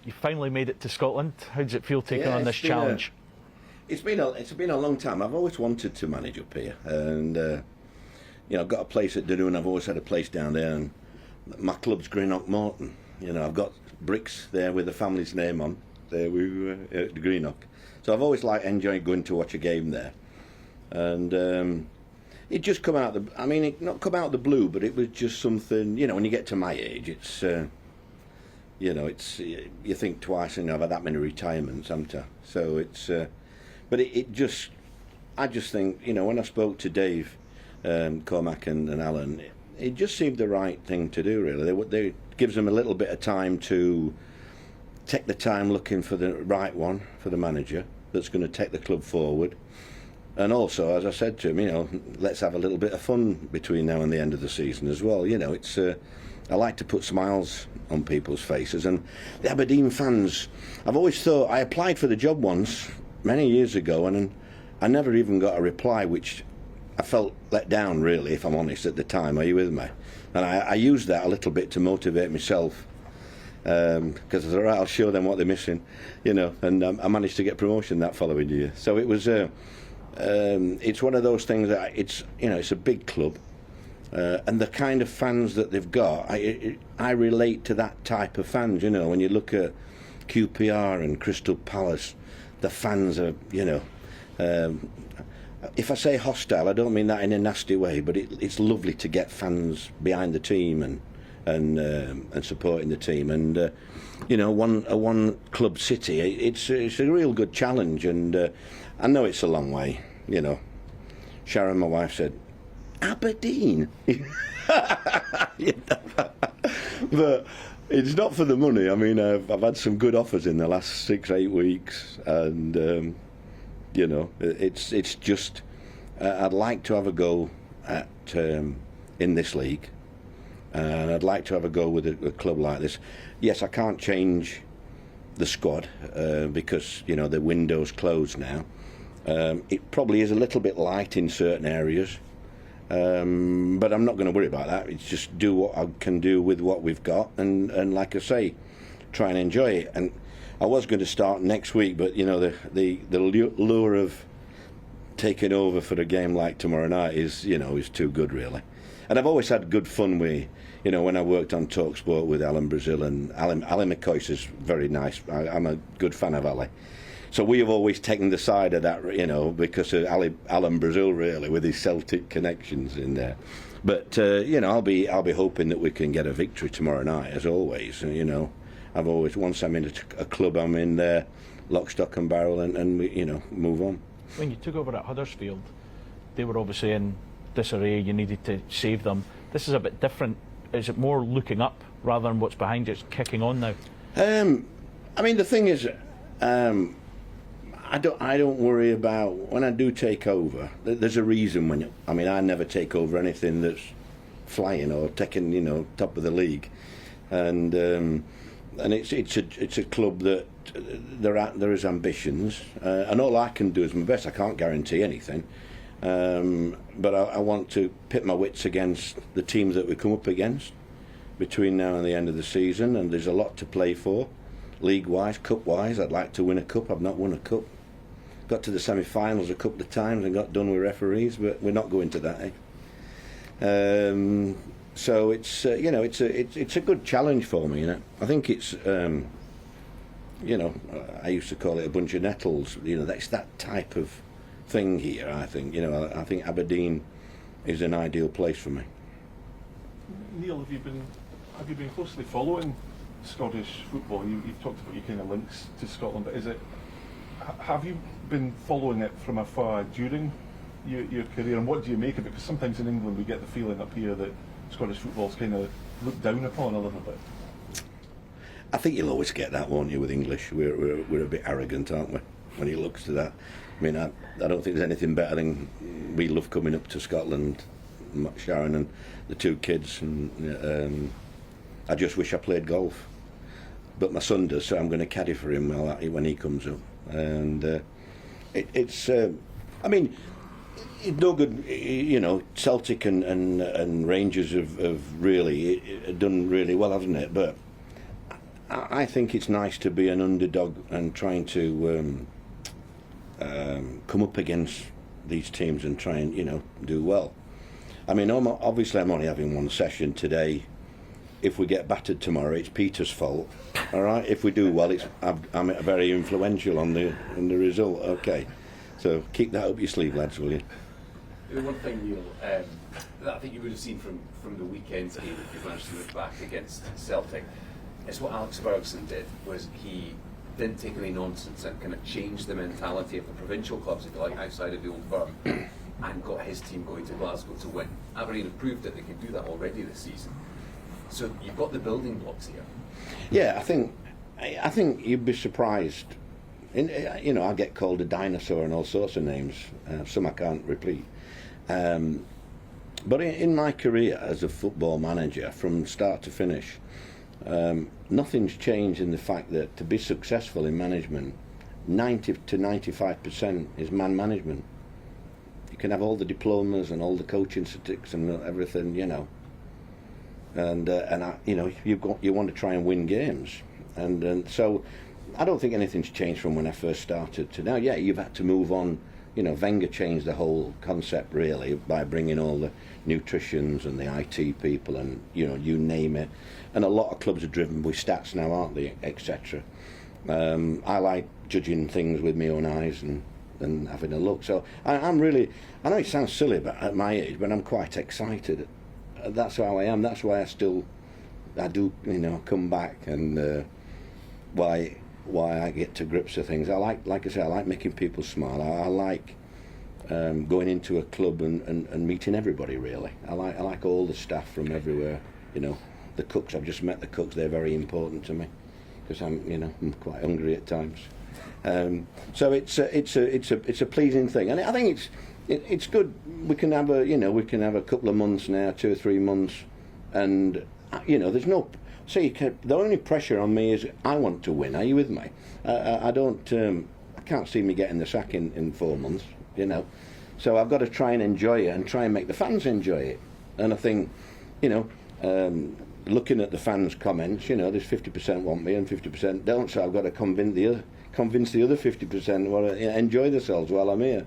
you finally made it to Scotland. How does it feel taking on this challenge? It's been a long time. I've always wanted to manage up here, and I've got a place at Dunoon. I've always had a place down there, and my club's Greenock Morton. I've got bricks there with the family's name on there at Greenock. So I've always enjoyed going to watch a game there, and it just come out. Not come out of the blue, but it was just something. When you get to my age, it's. You think twice, and I've had that many retirements, haven't I? So it's. But I just think, when I spoke to Dave, Cormac and Alan, it just seemed the right thing to do, really. They gives them a little bit of time to take the time looking for the right one for the manager that's going to take the club forward. And also, as I said to him, let's have a little bit of fun between now and the end of the season as well. It's I like to put smiles on people's faces. And the Aberdeen fans, I've always thought, I applied for the job once, many years ago, and I never even got a reply, which I felt let down, really, if I'm honest, at the time. Are you with me? And I used that a little bit to motivate myself, because I thought, right, I'll show them what they're missing, and I managed to get promotion that following year. So it was, it's one of those things that it's a big club, and the kind of fans that they've got, I relate to that type of fans, when you look at QPR and Crystal Palace, the fans are, if I say hostile, I don't mean that in a nasty way, but it's lovely to get fans behind the team and supporting the team. And one club city, it's a real good challenge. And I know it's a long way. Sharon, my wife, said, Aberdeen, but it's not for the money. I've had some good offers in the last 6-8 weeks, and it's just I'd like to have a go at in this league, and I'd like to have a go with a club like this. Yes, I can't change the squad because the window's closed now. It probably is a little bit light in certain areas. But I'm not going to worry about that. It's just do what I can do with what we've got, and like I say, try and enjoy it. And I was going to start next week, but the lure of taking over for a game like tomorrow night is too good, really. And I've always had good fun with when I worked on TalkSport with Alan Brazil, and Ali McCoy is very nice. I'm a good fan of Ali. So we have always taken the side of that, because of Alan Brazil, really, with his Celtic connections in there. But I'll be hoping that we can get a victory tomorrow night, as always. I've always, once I'm in a club, I'm in there, lock, stock and barrel, and we, move on. When you took over at Huddersfield, they were obviously in disarray. You needed to save them. This is a bit different. Is it more looking up rather than what's behind you? It's kicking on now. The thing is. I don't worry about when I do take over. There's a reason when I never take over anything that's flying or taking top of the league, and it's a club that there is ambitions, and all I can do is my best. I can't guarantee anything, but I want to pit my wits against the teams that we come up against between now and the end of the season, and there's a lot to play for, league-wise, cup-wise. I'd like to win a cup. I've not won a cup. Got to the semi-finals a couple of times and got done with referees, but we're not going to that. So it's it's a good challenge for me. I think it's I used to call it a bunch of nettles. That's that type of thing here. I think I think Aberdeen is an ideal place for me. Neil, have you been closely following Scottish football? You've talked about your kind of links to Scotland, but have you been following it from afar during your career, and what do you make of it? Because sometimes in England we get the feeling up here that Scottish football's kind of looked down upon a little bit. I think you'll always get that, won't you, with English? We're a bit arrogant, aren't we, when he looks to that? I don't think there's anything better than we love coming up to Scotland, Sharon and the two kids, and I just wish I played golf. But my son does, so I'm going to caddy for him when he comes up. And it's no good. Celtic and Rangers have really done really well, hasn't it? But I think it's nice to be an underdog and trying to come up against these teams and try and, do well. I mean, obviously I'm only having one session today. If we get battered tomorrow, it's Peter's fault. All right. If we do well, I'm very influential on the result. Okay. So keep that up your sleeve, lads, will you? The one thing, Neil, that I think you would have seen from the weekend's game, if you managed to look back against Celtic, is what Alex Ferguson did. Was he didn't take any nonsense and kind of changed the mentality of the provincial clubs, if you like, outside of the old firm, and got his team going to Glasgow to win. Aberdeen have proved that they can do that already this season. So you've got the building blocks here. Yeah, I think you'd be surprised. I get called a dinosaur and all sorts of names. Some I can't repeat. But in my career as a football manager, from start to finish, nothing's changed in the fact that to be successful in management, 90 to 95% is man management. You can have all the diplomas and all the coaching certificates and everything, and you want to try and win games, and so I don't think anything's changed from when I first started to now. Yeah, you've had to move on. Wenger changed the whole concept really by bringing all the nutritionists and the IT people and you name it, and a lot of clubs are driven with stats now, aren't they, etc. I like judging things with my own eyes and having a look. So I'm really, I know it sounds silly, but at my age, but I'm quite excited. That's how I am. That's why I do come back, and why I get to grips with things. I like I say, I like making people smile. I like going into a club and meeting everybody. Really, I like all the staff from everywhere. The cooks. I've just met the cooks. They're very important to me because I'm quite hungry at times. So it's a pleasing thing, and I think it's good. We can have a couple of months now, 2 or 3 months, and there's no. The only pressure on me is I want to win. Are you with me? I can't see me getting the sack in 4 months. So I've got to try and enjoy it and try and make the fans enjoy it. And I think, looking at the fans' comments, there's 50% want me and 50% don't. So I've got to convince the other 50% want to enjoy themselves while I'm here.